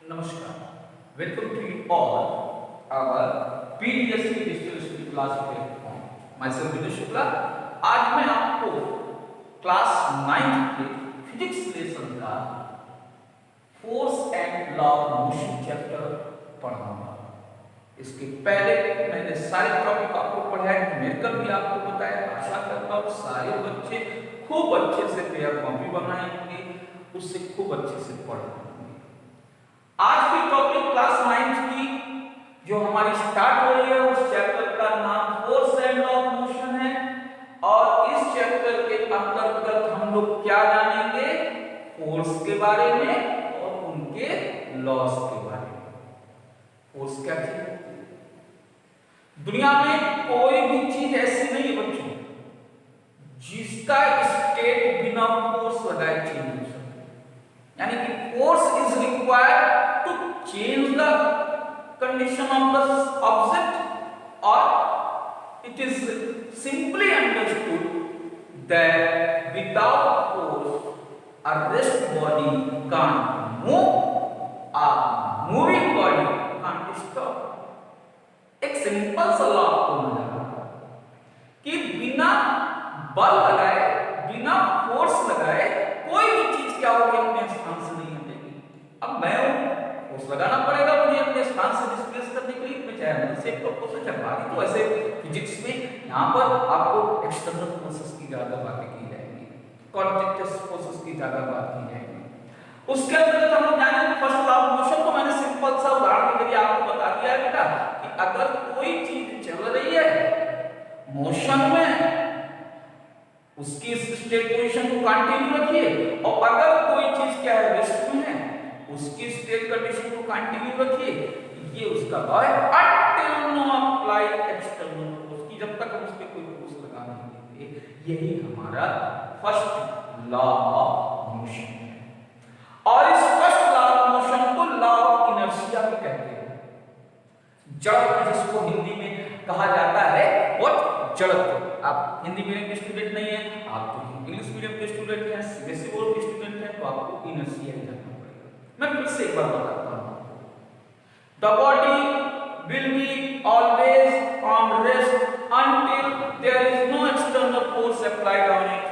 नमस्कार, welcome to you all our PDSC digital study class platform. मैं विनय शुक्ला। आज मैं आपको क्लास 9th के फिजिक्स लेसन का force and law of motion chapter पढ़ाऊंगा। इसके पहले मैंने सारे टॉपिक आपको पढ़ाए, न्यूमेरिकल भी आपको बताया। आशा करता हूँ सारे बच्चे खूब अच्छे से तैयार कॉपी बनाएंगे, उससे खूब अच्छे से पढ़ेंगे। आज की टॉपिक क्लास 9th की जो हमारी स्टार्ट हो रही है उस चैप्टर का नाम force and law of motion है। और इस चैप्टर के अंतर्गत हम लोग क्या जानेंगे? फोर्स के बारे में और उनके लॉस के बारे में। फोर्स क्या चीज है? दुनिया में कोई भी चीज ऐसी नहीं है बच्चों जिसका स्टेट बिना फोर्स लगाए चेंज हो सके। यानी कि force is required to change the condition of the object, or it is simply understood that without force a rest body can't move, a moving body can't stop। एक simple सा law आपको मिलेगा कि बिना बल लगाए, बिना फोर्स लगाए कोई भी चीज क्या होगी? अपने स्थान से नहीं हटेगी। अब मैं फोर्स लगाना पड़ेगा मुझे अपने स्थान से डिस्प्लेस करने के लिए, मैं चाहे से फोर्स से बाकी तो ऐसे फिजिक्स में यहाँ पर आपको एक्सटर्नल फोर्सेस की ज्यादा बातें की जाएंगी, कॉन्टेक्टस फोर्सेस की ज्यादा बात की जाएगी। उसके अंदर हम लोग जानेंगे फर्स्ट लॉ ऑफ मोशन। तो मैंने सिंपल सा उदाहरण के जरिए आपको बता दिया है बेटा कि अगर कोई चीज चल रही है मोशन में, उसकी स्टेट पोजीशन को कंटिन्यू रखिए, और अगर कोई चीज क्या है रेस्ट में है उसकी स्टेट कंडीशन को कंटिन्यू रखिए। ये उसका लॉ है until no apply external force, कि जब तक हम उस पे कोई फोर्स लगा नहीं देते। यही हमारा फर्स्ट लॉ ऑफ मोशन है। और इस फर्स्ट लॉ ऑफ मोशन को लॉ ऑफ इनर्शिया भी कहते हैं। जड़त्व जिसको हिंदी में कहा जाता है वो जड़त्व। आप हिंदी मीडियम के स्टूडेंट नहीं है, आप तो इंग्लिश मीडियम के स्टूडेंट हैं, सीबीएसई बोर्ड के स्टूडेंट हैं, तो आपको इनर्शिया ही जानना पड़ेगा। मैं फिर से एक बार बताता हूं। The body will be always on rest until there is no external force applied on it,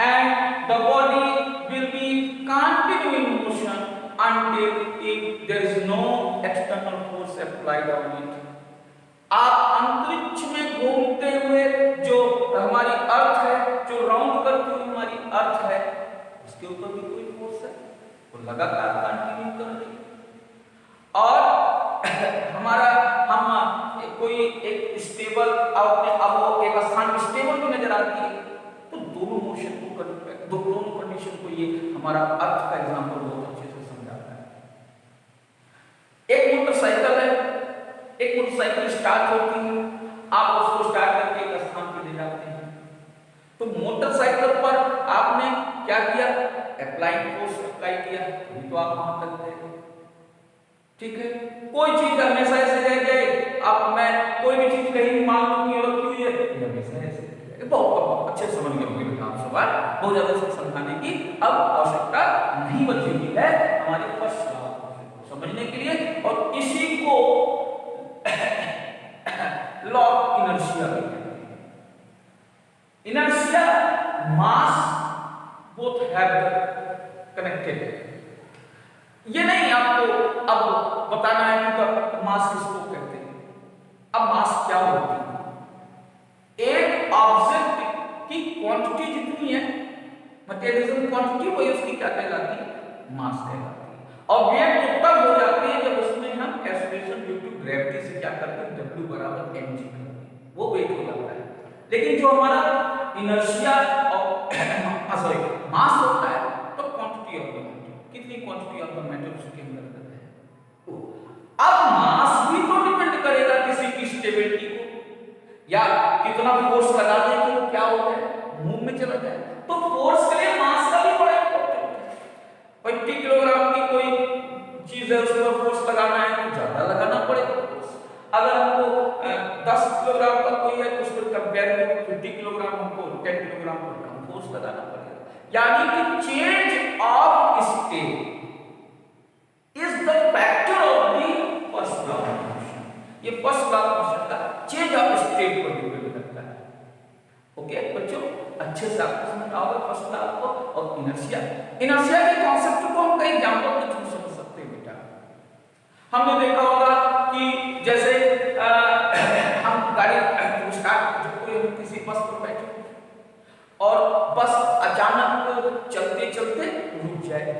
and the body will be continuing motion until if there is no external force applied on it। आप अंतरिक्ष में घूमते हुए जो हमारी अर्थ है, जो round करती हुई हमारी अर्थ है, उसके ऊपर भी कोई फोर्स है, वो लगातार कंटिन्यू कर रही है। और हमारा हम कोई एक स्टेबल अब एक स्थान स्टेबल भी नजर आती है, तो दोनों मोशन को दोनों कंडीशन को ये हमारा अर्थ का एग्जांपल बहुत अच्छे से समझाता है। एक मोटरसाइकिल है, एक मोटरसाइकिल स्टार्ट होती है, आप उसको स्टार्ट करके एक स्थान पे ले जाते हैं। तो मोटरसाइकिल पर आपने क्या किया? अप्लाइड फोर्स अप्लाई किया, तो आप वहां तक गए। ठीक है, कोई चीज हमेशा ऐसे रह जाए, अब मैं कोई भी चीज कहीं मान लूं कि रखी हुई है, हमेशा ऐसे बहुत अच्छे समझ गए होंगे बेटा आप सवाल, बहुत ज्यादा से समझाने की अब आवश्यकता नहीं बची हुई है हमारे फर्स्ट लॉ समझने के लिए। और इसी को लॉ ऑफ इनर्शिया कहते हैं। Inertia mass both have connected. ये नहीं आपको अब बताना है कि तो मास किसको कहते हैं। अब मास क्या होती है? एक ऑब्जेक्ट की क्वांटिटी जितनी है, मटेरियलिज्म क्वांटिटी, वही उसकी क्या कहलाती है? मास कहलाती है। और वेट तो तब हो जाती है जब उसमें हम एक्सेलरेशन ड्यू टू ग्रेविटी से क्या करते हैं? W बराबर mg करते हैं, वो वेट हो जाता है। लेकिन जो हमारा इनर्शिया और सॉरी मास होता है तो क्वांटिटी ऑफ द मैटर, कितनी क्वांटिटी ऑफ द मैटर उसके अंदर रहता है। अब मास भी तो डिपेंड करेगा किसी की स्टेबिलिटी को, या कितना फोर्स लगा दे कि वो क्या हो जाए, मूव में चला जाए। तो फोर्स के लिए मास का भी बड़ा इंपॉर्टेंट है। 50 किलोग्राम की कोई चीज है, उस पर फोर्स लगाना है तो ज्यादा लगाना पड़ेगा फोर्स। अगर हमको 10 किलोग्राम का कोई है तो उसको कंपेयर में 50 किलोग्राम हमको 10 किलोग्राम को कम फोर्स लगाना पड़ेगा। यानी कि change of state is the factor of the first law of motion. ये फर्स्ट लॉ ऑफ मोशन का चेंज ऑफ स्टेट पर डिपेंड करता है। ओके बच्चों, अच्छे से आपको समझ आओगे फर्स्ट लॉ को। और इनर्शिया, इनर्शिया के कॉन्सेप्ट को हम कई एग्जांपल के थ्रू समझ सकते हैं बेटा। हमने देखा होगा कि जैसे हम गाड़ी स्टार्ट किसी बस पर बैठे और बस अचानक चलते चलते रुक जाए,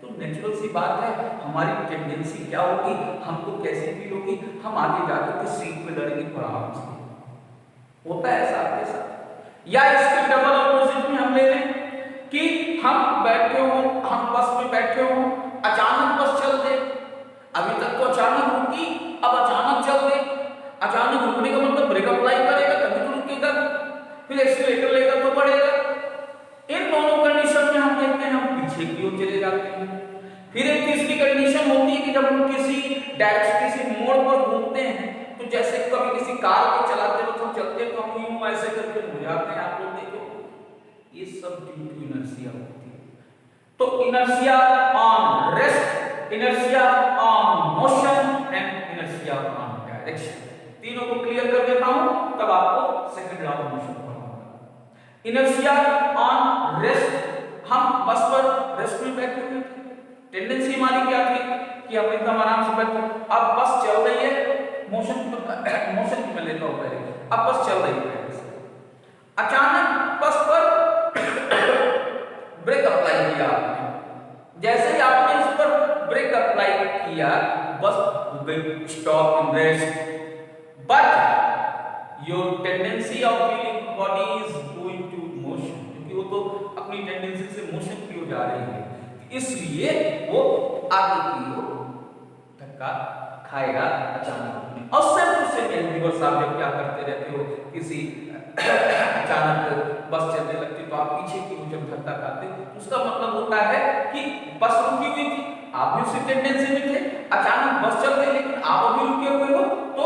तो नेचुरल सी बात है, हमारी टेंडेंसी क्या होगी, हमको कैसे फील होगी, हम आगे जाकर के सीट पे लड़ेंगे आराम से। होता है ऐसा आपके साथ? या इसके डबल ऑपोजिट में हम ले लें कि हम बैठे हो, हम बस में बैठे हो, अचानक बस चल दे। अभी तक तो अचानक रुकी, अब अचानक चल दे। अचानक रुकने का मतलब ब्रेक अप्लाई करेगा तभी तो रुकेगा, फिर एक्सीलरेटर लेगा तो बढ़ेगा। इन दोनों कंडीशन में हम देखते हैं हम पीछे की ओर चले जाते हैं। फिर एक तीसरी कंडीशन होती है कि जब हम किसी डायरेक्शन किसी मोड़ पर घूमते हैं, तो जैसे कभी किसी कार को चलाते वक्त हम चलते हैं तो हम यूं ऐसे करके हो जाते हैं, आप लोग देखो, ये सब ड्यू टू इनर्शिया होती है। तो inertia on rest, inertia on motion and inertia on direction, तीनों को क्लियर कर देता हूं, तब आपको सेकंड लॉ ऑफ मोशन पढ़ाऊंगा। इनर्शिया ऑन रेस्ट, हम बस पर रेस्ट में बैठे हुए थे, टेंडेंसी हमारी क्या थी कि हम एकदम आराम से बैठे। अब बस चल रही है, मोशन की मैं लेता हूं पहले। अब बस चल रही है, अचानक बस पर ब्रेक अप्लाई किया आपने। जैसे ही आपने इस पर ब्रेक अप्लाई किया, बस हो गई stop in rest, but your tendency of feeling body is going to motion, क्योंकि वो तो अपनी टेंडेंसी से मोशन की ओर जा रही है, इसलिए वो आगे की ओर धक्का खाएगा अचानक। और सेम रिवर्स आप जब क्या करते रहते हो, किसी अचानक बस चलने लगती तो आप पीछे की ओर जब धक्का खाते, उसका मतलब होता है कि बस रुकी हुई थी, आप भी उसी टेंडेंसी में थे, अचानक बस चल रही लेकिन आप अभी रुके हुए हो, तो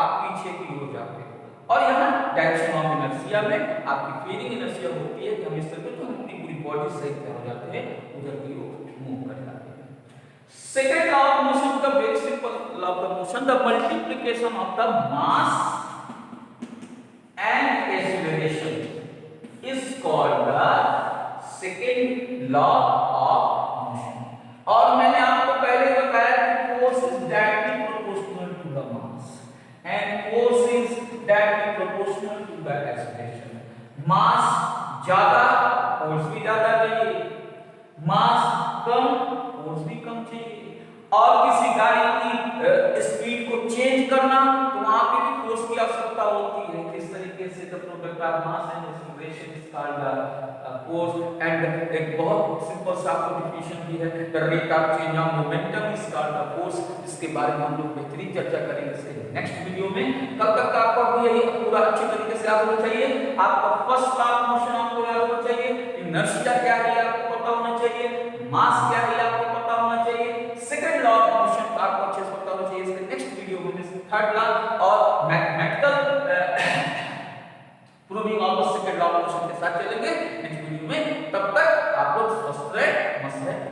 आप पीछे की ओर जाते हो। और यहाँ डायरेक्शन ऑफ इनर्शिया में आपकी फीलिंग इनर्शिया होती है कि हम इस तरह तो अपनी पूरी बॉडी सही हो जाते हैं, उधर की ओर मूव कर जाते हैं। सेकंड लॉ ऑफ मोशन का very simple law of motion, the multiplication of the mass and acceleration is called the second law of motion। और मैंने आपको पहले बताया कि force is directly proportional to the mass and force is directly proportional to the acceleration। मास ज्यादा force भी ज्यादा चाहिए, मास कम फोर्स भी कम चाहिए। और किसी गाड़ी की स्पीड को चेंज करना तो वहां पे भी फोर्स की आवश्यकता होती है। किस तरीके से the product of mass and acceleration is called the force. And एक बहुत सिंपल सा आपको डेफिनेशन भी है, the rate of change of momentum is called the force. इसके बारे में हम लोग बेहतरीन चर्चा करेंगे इसके नेक्स्ट वीडियो में। कब तक आपको यही पूरा अच्छी तरीके से याद होना चाहिए, आपका फर्स्ट लॉ ऑफ मोशन आपको याद होना चाहिए, इनर्शिया क्या है आपको पता होना चाहिए, मास क्या है आपको पता होना चाहिए, सेकंड लॉ ऑफ मोशन आपको अच्छे से पता होना चाहिए। इसके नेक्स्ट वीडियो में थर्ड लॉ और mathematical proving of the second law of motion के साथ चलेंगे नेक्स्ट वीडियो में। तब तक आप लोग स्वस्थ रहे, मस्त रहे।